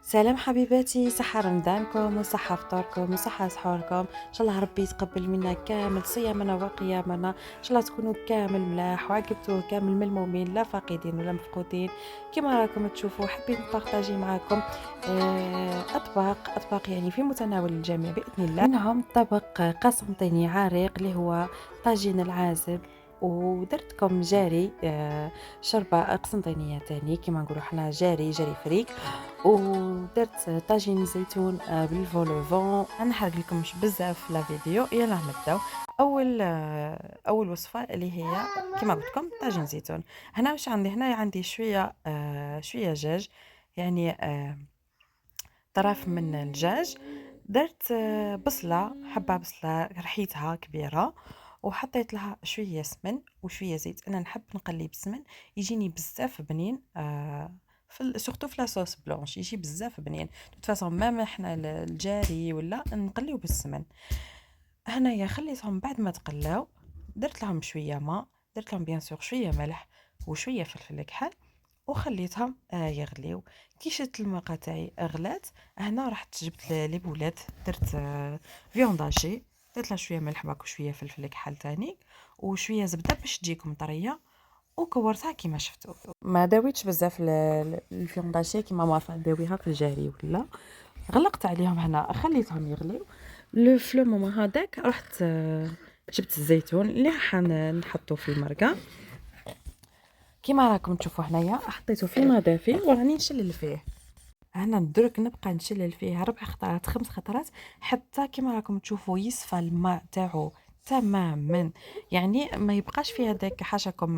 سلام حبيباتي، صحة رمضانكم وصحة فطوركم وصحة سحوركم. ان شاء الله ربي يتقبل منا كامل صيامنا وقيامنا. ان شاء الله تكونوا كامل ملاح وعقبتوا كامل ملمومين لا فاقدين ولا مفقودين. كما راكم تشوفوا حبيت نبارطاجي معكم اطباق يعني في متناول الجميع باذن الله. منهم طبق قسنطيني عريق اللي هو طاجين العازب، ودرتكم جاري شربة قسنطينية تاني كما نقولوا حنا جاري فريك، ودرت طاجين زيتون بالفولوفون. غنحرق لكمش بزاف لا فيديو، يلا نبداو. اول وصفه اللي هي كما قلت لكم طاجين زيتون. هنا واش عندي؟ هنا عندي شويه دجاج، يعني طرف من الدجاج. درت حبه بصله رحيتها كبيره، وحطيت لها شويه سمن وشويه زيت. انا نحب نقلي بالسمن، يجيني بزاف بنين سورتو في لاصوص بلونش يجي بزاف بنين. فاصون ما احنا الجاري ولا نقليو بالسمن. هنايا خليتهم بعد ما تقلاو، درت لهم شويه ماء، درت لهم بيان سور شويه ملح وشويه فلفل كحل، وخليتهم يغليو. كي شت الماء تاعي غلات، هنا رحت جبت لي بولات، درت فيونداشي، درت لها شويه ملح باك وشويه فلفل كحل تاني وشويه زبده باش تجيكم طريه، وكورتها كيما شفتوا. ما داويتش بزاف الفيونداشي كيما ما نداويها في الجاري ولا. غلقت عليهم هنا خليتهم يغليو. في لو مومون هذاك رحت جبت الزيتون اللي نحطو في المرقه. كيما راكم تشوفوا هنايا حطيته في ماء دافي وراني نشلل فيه. انا درك نبقى نشلل فيه 4 خطرات 5 خطرات حتى كيما راكم تشوفوا يصفى الماء تاعو تماما، يعني ما يبقاش فيه هذاك حاشاكم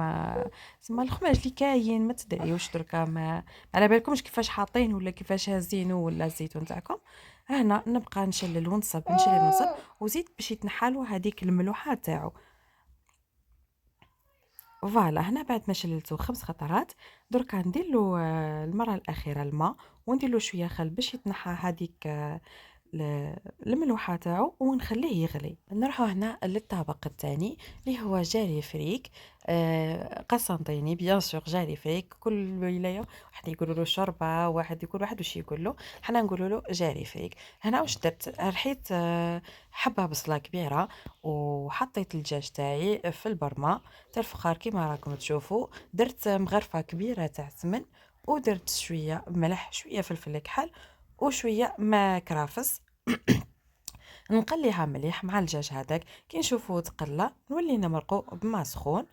سما الخماج اللي كاين. ما تدريوش دركا ما على بالكمش كيفاش حاطين ولا كيفاش هازينو ولا الزيتون تاعكم. هنا نبقى نشلل ونصب وزيد باش يتنحالوا هذيك الملوحه تاعو. فوالا هنا بعد ما شللته 5 خطرات دركا ندير له المره الاخيره الماء، وندير له شويه خل باش يتنحى هذيك الملوحه تاعو، ونخليه يغلي. نروحوا هنا للطبق الثاني اللي هو جاري فريك قسنطيني. بيان سور جاري فريك كل ولايه واحد يقولوا له شوربه، واحد يقول واحد واش يقول له، حنا نقولوا له جاري فريك. هنا واش درت؟ رحيت حبه بصله كبيره، وحطيت الدجاج تاعي في البرمه تاع الفخار كيما راكم تشوفوا. درت مغرفه كبيره تاع سمن، ودرت شويه ملح شويه فلفل كحل وشويه ما كرافس. نقليها مليح مع الدجاج هذاك. كي نشوفو تقلى نولي نمرقو بما سخون،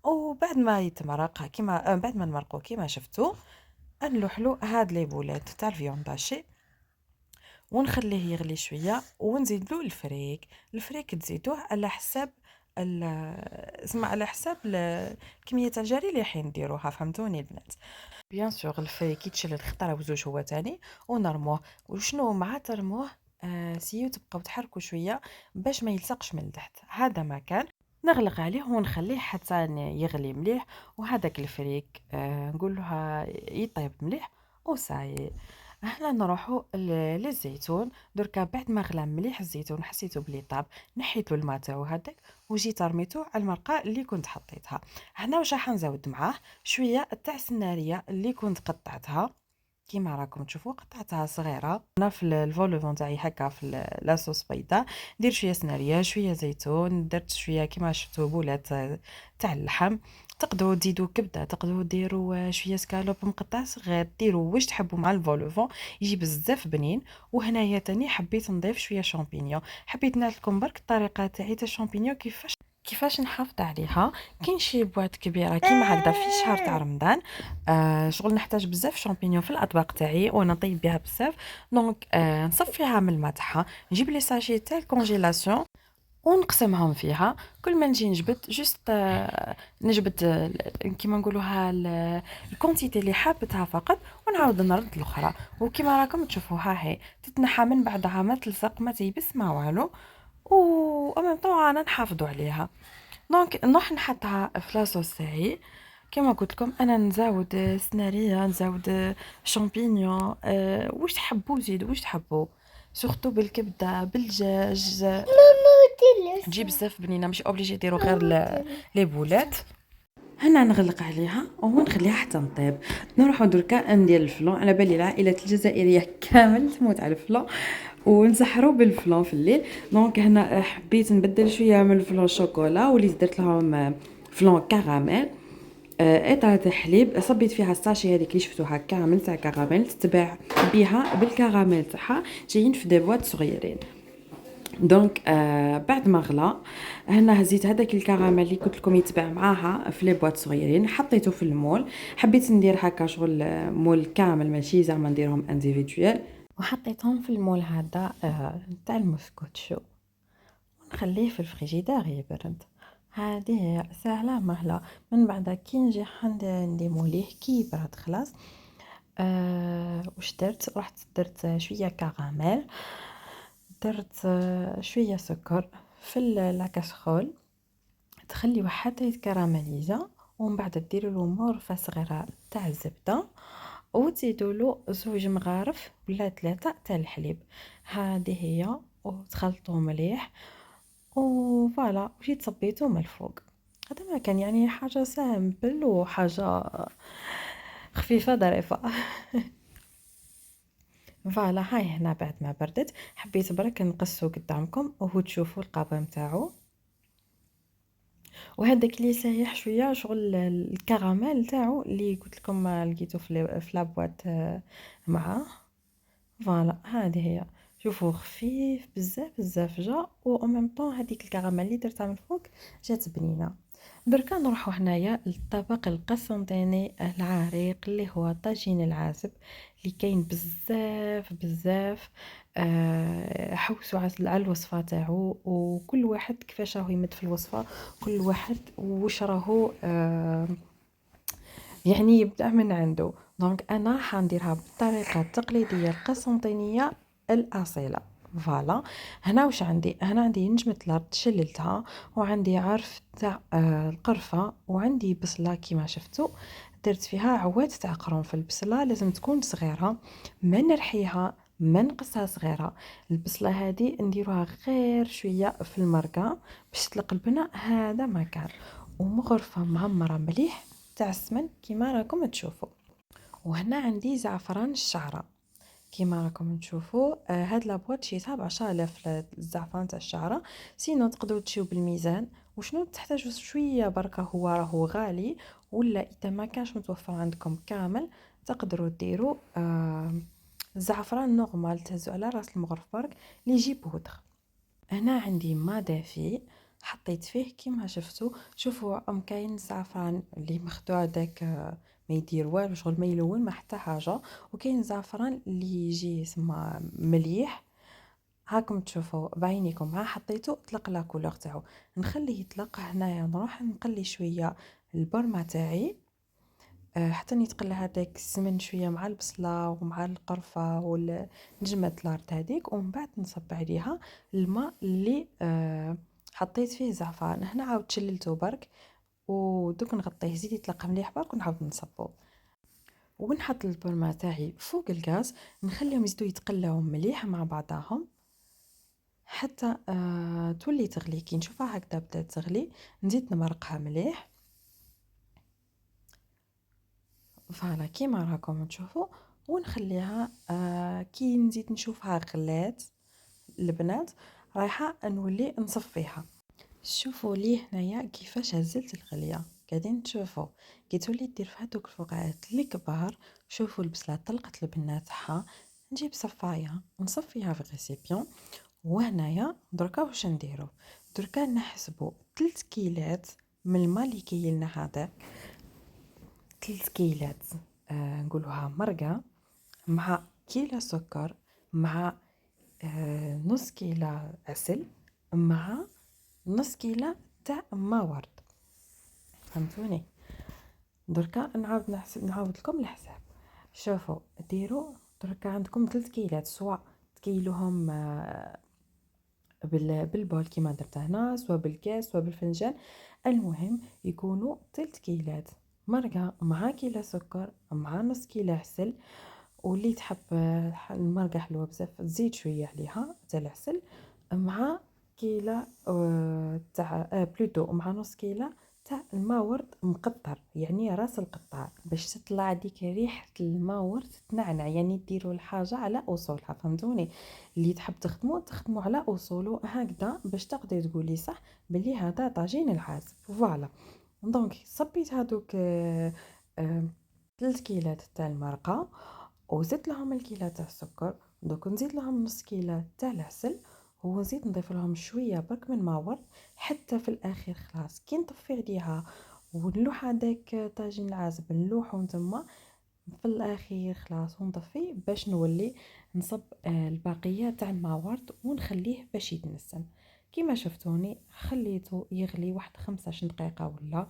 وبعد ما يتمرق كيما بعد ما نمرقو كيما شفتو نلوحلو هاد لي بولات تاع الفيونداشي، ونخليه يغلي شويه ونزيدلو الفريك تزيدوه على حساب اسمع على حساب كميه تاع الجري اللي حين نديروها. فهمتوني البنات؟ بيان سور الفريك يتشل خطره وزوج هو تاني ونرموه. وشنو مع ترموه سيو تبقاو تحركوا شويه باش ما يلصقش من تحت. هذا ما كان نغلق عليه ونخليه حتى يغلي مليح، وهذاك الفريك نقول له يطيب مليح وصاي. هنا نروحوا للزيتون. دركا بعد ما غلى مليح الزيتون حسيتو بلي طاب، نحيت له الماء تاعو هذاك وجيت رميته على المرقه اللي كنت حطيتها. هنا واش راح نزود معاه؟ شويه تاع السناريه اللي كنت قطعتها كيما راكم تشوفوا، قطعتها صغيره. انا في الفولوفون تاعي هكا في لاصوص بيضاء ندير شويه سناريه شويه زيتون، درت شويه كيما شفتوا بولات تاع اللحم. تقدروا تزيدوا كبده، تقدروا ديروا شويه سكالوب مقطع صغير، ديروا واش تحبوا مع الفولوفون يجي بزاف بنين. وهنايا تاني حبيت نضيف شويه شامبينيون، حبيت نعطيكم برك الطريقه تاعي تاع الشامبينيون كيفاش نحافظ عليها. كاين شي بواط كبيره كيما هكذا في شهر تاع رمضان شغل نحتاج بزاف شامبينيون في الاطباق تاعي وانا نطيب بها بزاف. دونك نصفيها من الماء تاعها، نجيب لي ساشي تاع الكونجيلاسيون ونقسمهم فيها. كل ما نجي نجبد جوست نجبد كيما نقولوها الكونتيتي اللي حابتها فقط، ونعاود نرد الاخرى. وكيما راكم تشوفوا ها هي تتنحى من بعدها، ما تلصق ما تيبس ما والو، وأمام طبعا نحافظوا عليها. دونك نروح نحطها في لاصوص تاعي. كما قلت لكم انا نزود سناريه، نزود شامبينيون واش تحبوا زيدوا واش تحبوا، سورتو بالكبده بالدجاج تجي بزاف بنينه. ماشي اوبليجي ديروا غير لي بولات. هنا نغلق عليها ونخليها حتى نطيب. نروحو دركا ندير الفلون. على بالي العائلة الجزائرية كامل تموت على الفلون، ونسحرو بالفلون في الليل. دونك هنا حبيت نبدل شويه من الفلون شوكولا، وليت درت لهم فلون كراميل. اطار تاع حليب صبيت فيها الساشي هذيك اللي شفتوها كامل تاع كراميل، تتباع بها بالكراميل تاعها، جايين في دي بواط صغيرين. دونك بعد ما غلا هنا هزيت هذاك الكراميل اللي قلت لكم يتباع معاها في لي بواط صغيرين، حطيته في المول. حبيت ندير هكا شغل مول كامل، ماشي زعما نديرهم انديفيدوال، وحطيتهم في المول هذا تاع المسكوتشو، ونخليه في الفريجيدار يبرد. هذه سهله مهله. من بعد كي نجي نديموليه كي يبرد خلاص. واش درت؟ رحت درت شويه كراميل، درت شويه سكر في لاكاسرول، تخليوه حتى يتكراميليزا، ومن بعد ديروا له مرفه صغيره تاع الزبده، وتزيدوا له 2 مغارف ولا 3 تاع الحليب. هذه هي، وتخلطوه مليح وفوالا، وجيت صبيته من الفوق. هذا ما كان يعني حاجه سامبل وحاجه خفيفه ظريفه. فوالا، هاي هنا بعد ما بردت حبيت برك نقصو قدامكم وهو تشوفوا القابه نتاعو. وهذاك اللي سايح شويه شغل الكراميل تاعو اللي قلت لكم لقيته في لابواط معاه. فوالا، هذه هي. شوفوا خفيف بزاف بزاف جا، و ميم طون هذيك الكراميل اللي درتها من فوق جات بنينه. دركا نروحوا هنايا للطبق القسنطيني العريق اللي هو طاجين العازب، اللي كاين بزاف بزاف. حوسوا على الوصفه تاعو، وكل واحد كيفاش راهو يمد في الوصفه، كل واحد واش راهو يعني يبدأ من عنده. دونك انا حنديرها بالطريقه التقليديه القسنطينيه الاصيله. فوالا، هنا واش عندي؟ هنا عندي نجمه الارض شللتها، وعندي عرف تاع القرفه، وعندي بصله كيما شفتوا درت فيها عواد تاع قرنفل. البصله لازم تكون صغيره، ما نرحيها ما نقصها صغيره. البصله هذه نديروها غير شويه في المرقه باش تلقلبنا، هذا ما كان. ومغرفه معمره مليح تاع السمن كيما راكم تشوفوا. وهنا عندي زعفران الشعره كيما راكم تشوفوا. هاد لابواط شيتها ب10,000 الزعفران تاع الشعره. سينو تقدروا تشيو بالميزان. وشنو تحتاجوا شويه بركه، هو راهو غالي، ولا اذا ما كانش متوفر عندكم كامل تقدروا ديروا الزعفران نورمال تهزوا على راس المغرف برك اللي يجي بودر. هنا عندي ما دافي حطيت فيه كيما شفتوا. شوفوا كاين الزعفران اللي مخدوع داك ما يدير والو شغل، ما يلون ما حتى حاجه. وكاين الزعفران اللي يجي يسمى مليح، هاكم تشوفوا بعينيكم. حطيته طلق لا كولور تاعو، نخليه يطلق. هنايا نروح نقلي شويه البرمه تاعي حتى يتقلى هذاك السمن شويه مع البصله ومع القرفه والنجمه الارض هذيك، ومن بعد نصب عليها الماء اللي حطيت فيه زعفران. هنا عاود شللته برك، ودوك نغطيه زيد يطلق مليح برك، ونعاود نصبو ونحط البرمه تاعي فوق الغاز، نخليهم يزيدوا يتقلاو مليح مع بعضاهم حتى تولي تغلي. كي نشوفها هكذا بدات تغلي نزيد نمرقها مليح. فوالا كيما راكم تشوفوا، ونخليها كي نزيد نشوفها غلات البنات رايحه نولي نصفيها. شوفوا لي هنايا كيفاش هزلت الغليه، قاعدين تشوفوا كي تولي دير في هذوك الفقاعات الكبار. شوفوا البصله طلقت البنه تاعها، نجيب صفايه نصفيها في غيسيبيون. وهنايا دركا واش نديرو؟ دركا نحسبوا 3 كيلات من الماء اللي كاين هذا، 3 كيلات نقولوها مرقه، مع كيلو سكر، مع نص كيلو عسل، مع نص كيلو تاع ما ورد. فهمتوني؟ دركا نعاود لكم الحساب. شوفوا ديروا دركا عندكم 3 كيلات، سواء تكيلوهم بالبول كيما درت هنا، سواء بالكاس سواء بالفنجان. المهم يكونوا 3 كيلات مرقه مع كيلو سكر مع نص كيلو عسل. واللي تحب المرقه حلوه بزاف تزيد شويه عليها تاع العسل، مع كيلو تاع بلوتو مع نص كيلو تاع الماورد مقطر، يعني راس القطار، باش تطلع ديك ريحة الماورد تنعنع، يعني ديروا الحاجة على أصولها، فهمتوني؟ اللي تحب تخدمو على أصولو هكذا باش تقدري تقولي صح بلي هذا طاجين العازب. فوالا، دونك صبيت هادوك 3 كيلات تاع المرقة، وزدت لهم الكيلة تاع السكر، دوك نزيد لهم نص كيلة تاع العسل، ونزيد نضيف لهم شويه برك من ماورد، حتى في الاخير خلاص كي نطفي عليها ونلوح هذاك طاجين العازب نلوحو نتما في الاخير خلاص ونطفي باش نولي نصب الباقيه تاع الماورد ونخليه باش يتنسم. كيما شفتوني خليته يغلي واحد 15 دقيقه ولا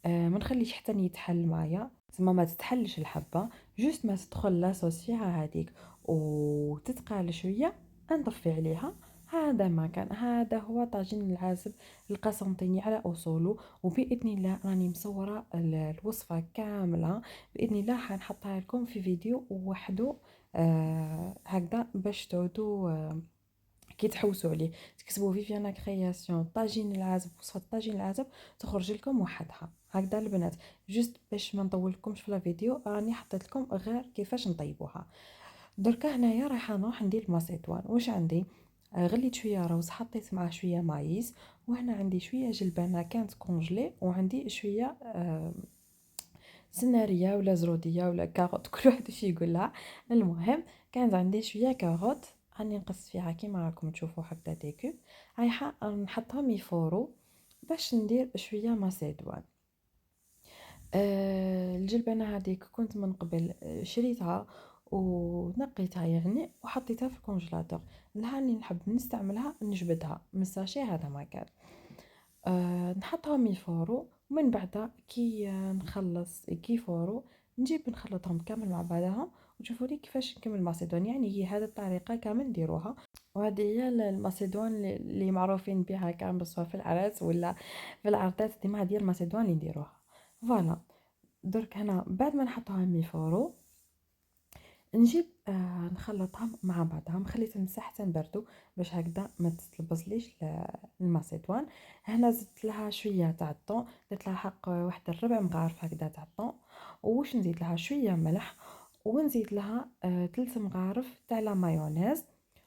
ما نخليش حتى يتحل معايا، تما ما تتحلش الحبه، جوست ما تدخل لاصوص فيها هذيك وتتقال شويه نطفي عليها. هذا ما كان، هذا هو طاجين العازب القسنطيني على اصوله، وباذن الله راني مصوره الوصفه كامله، باذن الله حنحطها لكم في فيديو وحده هكذا باش تعودوا كي تحوسوا عليه تكتبوا فيفيانا كرياسيون طاجين العازب، وصفه طاجين العازب تخرج لكم وحدها هكذا البنات. جوست باش ما نطولكمش في الفيديو راني حطيت لكم غير كيفاش نطيبوها. دركا هنايا رايحه نروح ندير الماسيطوان. واش عندي؟ غليت شويه روز، حطيت معاه شويه مايز، وهنا عندي شويه جلبانه كانت كونجلي، وعندي شويه سناريه ولا زروديه ولا كاروت كل واحد واش يقولها. المهم كانت عندي شويه كاروت راني نقص فيها كيما راكم تشوفوا هكذا ديكو، رايحه نحطهم يفورو باش ندير شويه ماسيدوان. الجلبانه هذيك كنت من قبل شريتها ونقيتها يعني وحطيتها في الكونجيلاتور، نهار اللي نحب نستعملها نجبدها من الساشي هذا ما كان. نحطهم يفوروا، ومن بعد كي نخلص كي يفوروا نجيب نخلطهم كامل مع بعضهم، وتشوفوا لي كيفاش نكمل المعصدون. يعني هي هذه الطريقه كامل نديروها، وهذه هي المعصدون اللي معروفين بها كامل، سواء في العراس ولا في العرضات ديما هذه المعصدون اللي نديروها. فوالا، درك هنا بعد ما نحطهم يفوروا نجيب نخلطهم مع بعضهم، خليتهم مساحة نبردوا باش هكذا ما تتلبسليش الماسيتوان. هنا زدت لها شويه تاع الطون، درت لها حق واحد الربع مغارف هكذا تاع الطون، وواش نزيد لها شويه ملح، ونزيد لها 3 مغارف تاع لا مايونيز،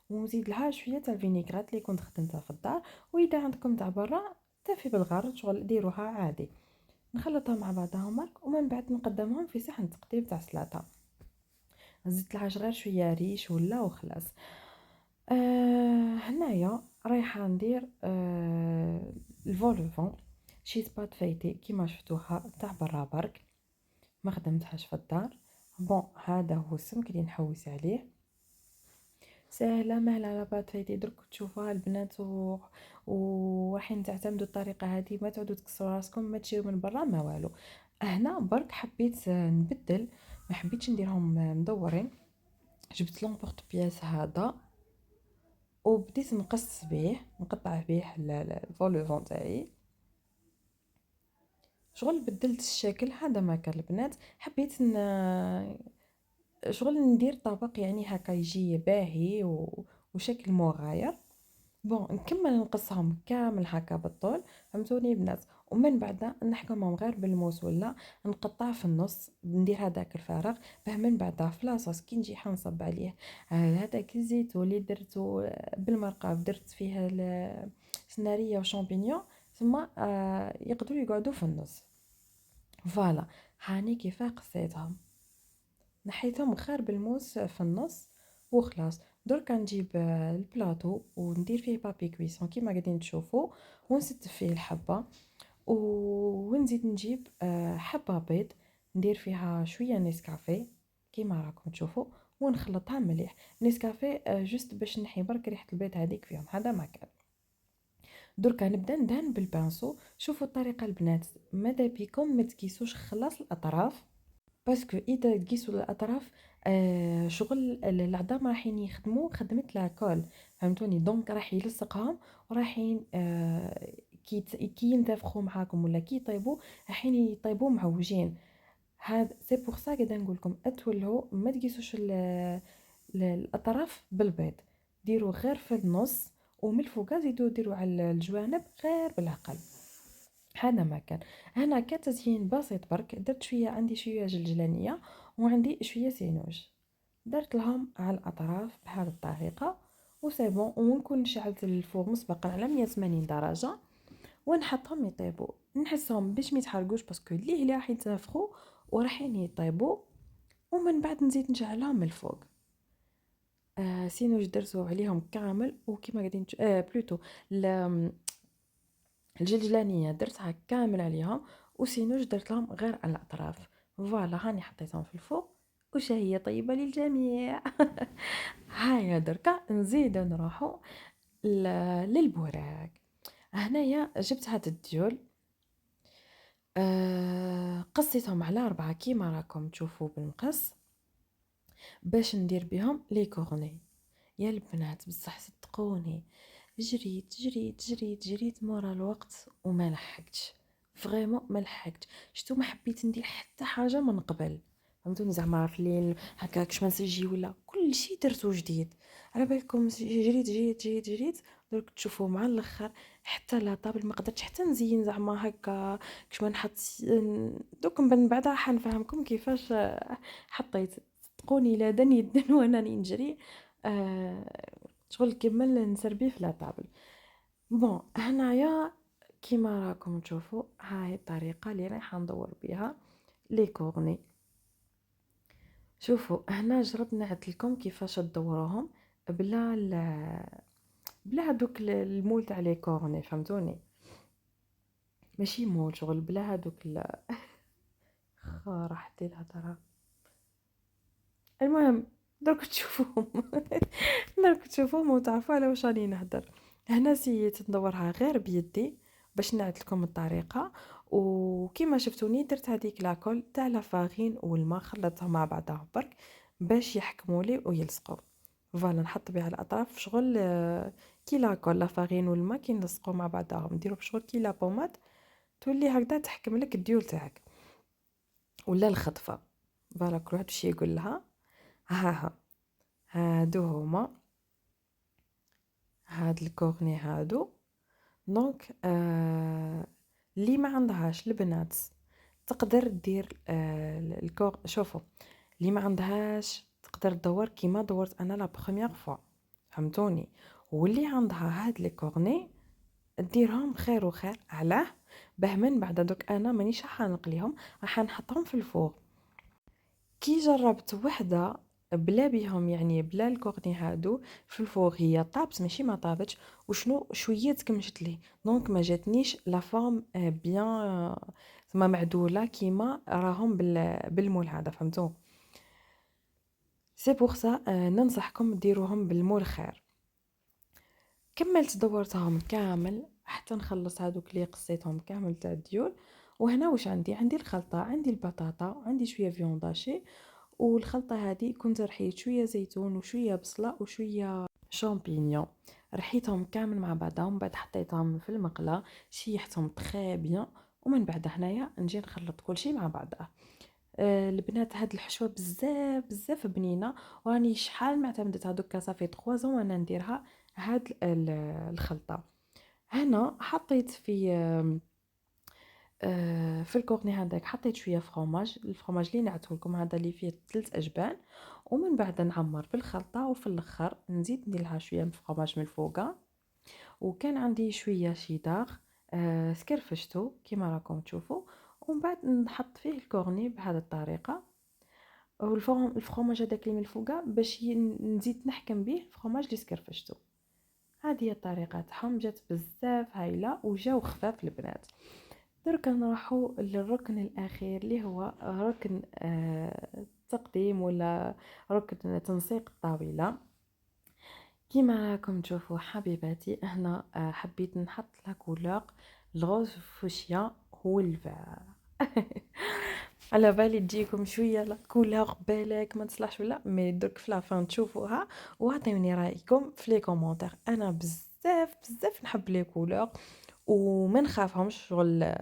ونزيد لها شويه تاع الفينيغرات اللي كنت خدمتها في الدار، واذا عندكم تاع برا تافي بالغرض شغل ديروها عادي. نخلطها مع بعضها مارك، ومن بعد نقدمهم في صحن تقديم تاع سلطه، زدت لها غير شويه ريش ولا وخلاص. هنايا رايحه ندير الفولفون شيت بات فايتي كيما شفتوها تاع برا برك، ما خدمتهاش في الدار. بون هذا هو السمك اللي نحوس عليه، سهله مهله على بات فايتي. درك تشوفوها البنات ورايحين تعتمدوا الطريقه هذه، ما تعودوا تكسروا راسكم، ما تشيو من برا ما والو. هنا برك حبيت نبدل، ما حبيتش نديرهم مدورين، جبت لونبورت بياس هذا وبديت نقص به نقطع به الفوليفون تاعي، شغل بدلت الشكل هذا ما كان البنات. حبيت شغل ندير طبق يعني هكا يجي باهي وشكل مغاير. بون نكمل نقصهم كامل هكا بالطول، فهمتوني بنات؟ ومن بعد نحكمهم غير بالموس ولا نقطع في النص، ندير هذاك الفراغ باه من بعد في لاصوص كي نجي حنصب عليه هذاك الزيت اللي درتو بالمرقه درت فيها السناريه وشامبينيون، ثم يقدروا يقعدوا في النص. فوالا، هاني كيف قصيتهم نحيتهم غير بالموس في النص وخلاص. درك نجيب البلاطو وندير فيه بابي كويسون كيما قاعدين تشوفوا، ونسد فيه الحبه، ونزيد نجيب حبه بيض ندير فيها شويه نسكافيه كيما راكم تشوفوا، ونخلطها مليح. نسكافيه جوست باش نحي برك ريحه البيض هذيك فيهم، هذا ما كان. دركا نبدا ندهن بالبانسو. شوفوا الطريقه البنات، ماذا بيكم ما تكيسوش خلاص الاطراف، باسكو اذا تقيسوا الاطراف شغل العظام راحين يخدموا خدمه لاكول، فهمتوني؟ دونك راح يلصقهم وراحين كي ينتفخوا معاكم ولا كي يطيبوا راحين يطيبوا معوجين. هذا سي بور سا قاعده نقول لكم اتولهوا ما تقيسوش الاطراف بالبيض، ديروا غير في النص، ومن الفوق زيدوا ديروا على الجوانب غير بالعقل. هذا ما كان. هنا كتزيين بسيط برك، درت شويه، عندي شويه جلجلانيه وعندي شويه سينوج، درت لهم على الاطراف بهذه الطريقه وسي بون. ونكون شعلت الفوغ مسبقا على 180 درجه ونحطهم يطيبوا، نحسهم باش ما يتحرقوش باسكو اللي راح يتنفخوا وراحين يطيبوا. ومن بعد نزيد نشعلهم من الفوق. سينوج درتو عليهم كامل، وكيما قاعدين بلوتو الجلجلانيه درتها كامل عليهم، وسينوج درت لهم غير على الاطراف. فوالا هاني حطيتهم في الفوق وشهية طيبة للجميع. هيا دركا نزيدو نروحو للبوراك. هنايا جبت هاد الديول، قصيتهم على 4 كيما راكم تشوفوا بالمقص باش ندير بهم لي كورني. يا البنات بصح صدقوني جريت مورا الوقت وما لحقتش، فريمون ما لحقتش. شتو ما حبيت ندير حتى حاجه من قبل، فهمتوني؟ زعما في الليل هكاك كش ما نسجي ولا كل شيء درتو جديد. على بالكم جريت درك تشوفوا مع الاخر حتى لا طابل ما قدرتش حتى نزين زعما هكا كش ما نحط. دوك من بعد راح نفهمكم كيفاش حطيت. صدقوني لا دني الدن وانا نجري شغل كمل نسربي في لابابل. بون هنايا كيما راكم تشوفوا هاي الطريقه اللي رايحه ندور بها لي كورني. شوفوا هنا جربت نعت لكم كيفاش تدوروهم بلا هذوك المول تاع لي كورني، فهمتوني؟ ماشي مول شغل بلا هذوك راحت لي الهضره. المهم درك تشوفوهم. درك تشوفوهم وتعرفوا على واش راني نهضر. هنا سيت ندورها غير بيدي باش نعت لكم الطريقه. وكيما شفتوني درت هذيك لاكول تاع لافارين والماء خلطتهم مع بعضهم برك باش يحكموا لي ويلصقوا. فوالا نحط بها الاطراف شغل كي لاكول لافارين والماء كي نلصقوا مع بعضهم نديروا بشغل كي لا بوماد، تولي هكذا تحكم لك الديول تاعك ولا الخطفه. فوالا كل واحد باش يقول لها ها هادو هما هاد الكورني هادو. دونك اللي ما عندهاش البنات تقدر دير شوفوا اللي ما عندهاش تقدر تدور كيما دورت انا لا بروميير فوا، فهمتوني؟ واللي عندها هاد لي كورني ديرهم خير وخير. علاه؟ باه من بعد دوك انا مانيش راح نقليهم، راح نحطهم في الفور. كي جربت وحده بلا بيهم يعني بلا الكورني هادو في الفوغ هي طابت ماشي ما طابتش، وشنو شويه تكمشت لي دونك ما جاتنيش لا فورم بيان ثم معدوله كيما راهم بالمول هذا، فهمتوا؟ سي بور سا ننصحكم ديروهم بالمول خير. كملت دورتهم كامل حتى نخلص هادوك اللي قصيتهم كامل تاع الديول. وهنا واش عندي الخلطه، عندي البطاطا وعندي شويه فيونداشي. والخلطه هذه كنت رحيت شويه زيتون وشويه بصله وشويه شامبينيون، رحيتهم كامل مع بعضهم، بعد حطيتهم في المقله شيحتهم تري بيان. ومن بعد هنايا نجي نخلط كل شيء مع بعضه. البنات هاد الحشوه بزاف بنينه، وراني شحال ما اعتمدتها دوكا صافي 3 زون وانا نديرها هاد الخلطه. هنا حطيت في الكورني هذاك حطيت شويه فرomاج، الفرomاج اللي نعته لكم هذا اللي فيه 3 اجبان. ومن بعد نعمر بالخلطه وفي الاخر نزيد ندير لها شويه من فرomاج من الفوقه. وكان عندي شويه شيدار سكرفشتو كيما راكم تشوفوا. ومن بعد نحط فيه الكورني بهذه الطريقه. والفرomاج هذاك اللي من الفوقه باش نزيد نحكم به الفرomاج اللي سكرفشتو. هذه هي الطريقه تاعهم، جات بزاف هايله وجاو خفاف البنات. درك نروحوا للركن الاخير اللي هو ركن التقديم ولا ركن تنسيق الطاوله. كيما راكم تشوفوا حبيباتي هنا حبيت نحط لا كولور الغوز فوشيا هو الفار. على بالي تجيكم شويه لا كولور بالك ما تصلحش ولا مي درك في لافان تشوفوها وعطيوني رايكم في لي كومونتير. انا بزاف نحب لي كولور وما نخافهمش شغل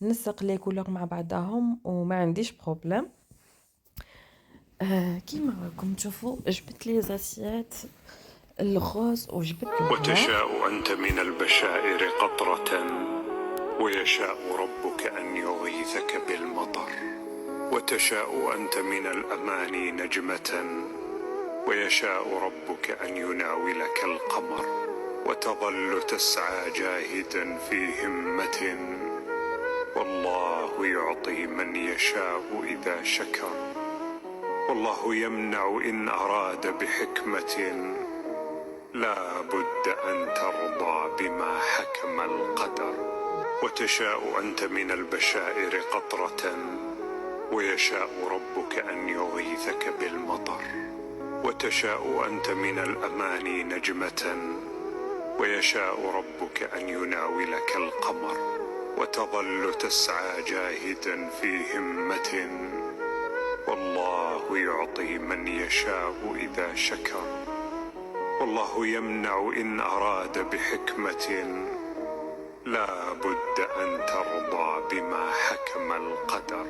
نسق لي كولور مع بعضهم وما عنديش بروبليم. كيما راكم تشوفوا جبت لي زاسيات الغوز وجبت الفار. وتشاء أنت من البشائر قطرة ويشاء ربك أن يغيثك بالمطر، وتشاء أنت من الأماني نجمة، ويشاء ربك أن يناولك القمر، وتظل تسعى جاهدا في همة، والله يعطي من يشاء إذا شكر، والله يمنع إن أراد بحكمة، لا بد أن ترضى بما حكم القدر، وتشاء أنت من البشائر قطرة، ويشاء ربك أن يغيثك بالمطر، وتشاء أنت من الأماني نجمة، ويشاء ربك أن يناولك القمر، وتظل تسعى جاهدا في همة، والله يعطي من يشاء إذا شكر، والله يمنع إن أراد بحكمة، لا بد أن ترضى بما حكم القدر.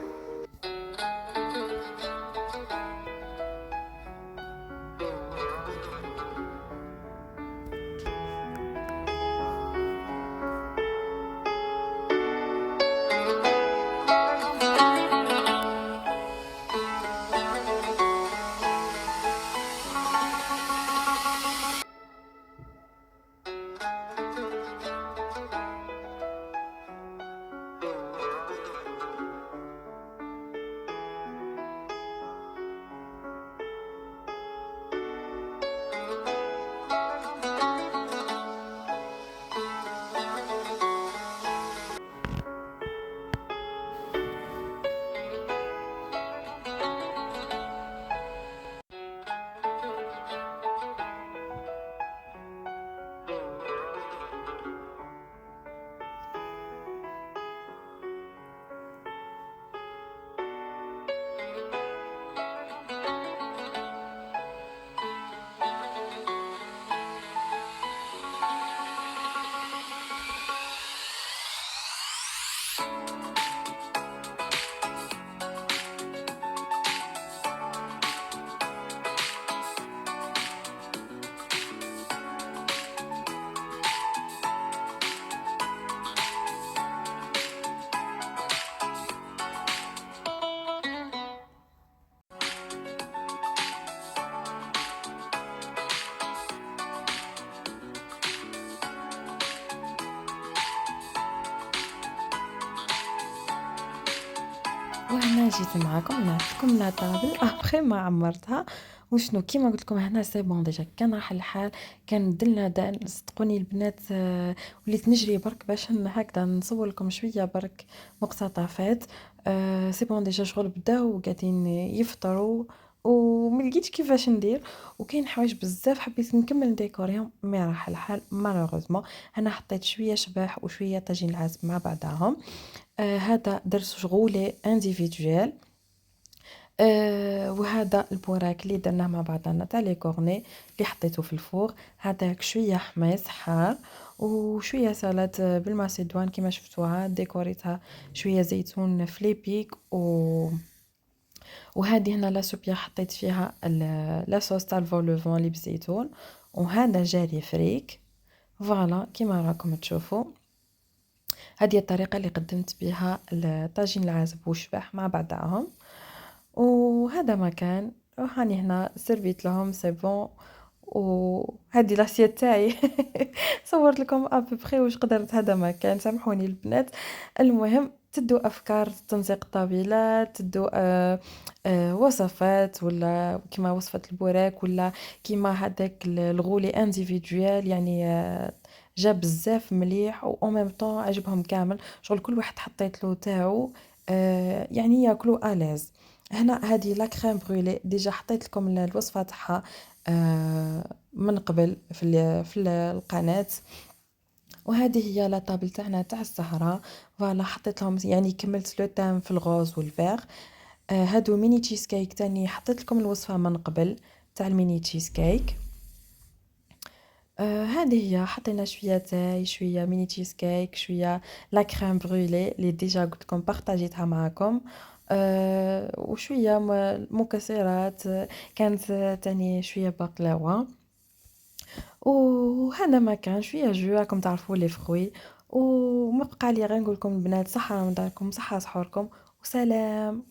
وهنا جيت معاكم نعطيكم لا طابل ابخي ما عمرتها. وشنو كيما قلت لكم هنا سي بون ديجا كان راح الحال، كان دلنا صدقوني البنات، وليت نجري برك باش هكذا نصور لكم شويه برك مقتطفات. سي بون ديجا شغل بداو وقاعدين يفطروا وما لقيتش كيفاش ندير، وكاين حوايج بزاف حبيت نكمل نديكوريهم ما راح الحال مالوغوزمون. انا حطيت شويه شباح وشويه طاجين العسل مع بعضهم. هذا درت شغولي انديفيدوال. وهذا البوراك اللي درناه مع بعضنا تاع لي كورني اللي حطيته في الفوغ. هذاك شويه حميص حار وشويه سلطه بالماسيدوان كيما شفتوها، ديكوريتها شويه زيتون فليبيك وهذه هنا لا سوبيا حطيت فيها لا صوص تاع الفول لوفون اللي بالزيتون. وهذا جاري فريك فوالا كيما راكم تشوفوا. هذه الطريقة اللي قدمت بها الطاجين العازب والشباح مع بعضهم. وهذا ما كان، وهاني هنا سيرفيت لهم سي بون. وهذه لاسيت تاعي صورت لكم ابوبخي واش قدرت. هذا ما كان، سامحوني البنات. المهم تدوا افكار تنسيق الطابلات، تدوا وصفات ولا كيما وصفة البوراك ولا كيما هذاك الغولي انديفيدوال، يعني جا بزاف مليح و en même temps عجبهم كامل، شغل كل واحد حطيت له تاعو يعني ياكلوا ألاز. هنا هذه لا كريم برولي ديجا حطيت لكم الوصفة تاعها من قبل في القناة. وهذه هي لا طابل تاعنا تاع السهرة. فوالا حطيت لهم يعني كملت لو تام في الغوز والفيغ. هادو ميني تشيز كيك تاني حطيت لكم الوصفة من قبل تاع الميني تشيز كيك. هذه هي حطينا شويه تاي شويه ميني تشيز كيك شويه لا كريم برولي اللي ديجا قلت لكم بارطاجيتها معكم. وشويه مكسرات، كانت تاني شويه بقلاوه. وهذا ما كان شويه جو راكم تعرفوا لي فروي. وما بقى لي غير نقول لكم البنات صحة رمضانكم، صحة سحوركم، وسلام.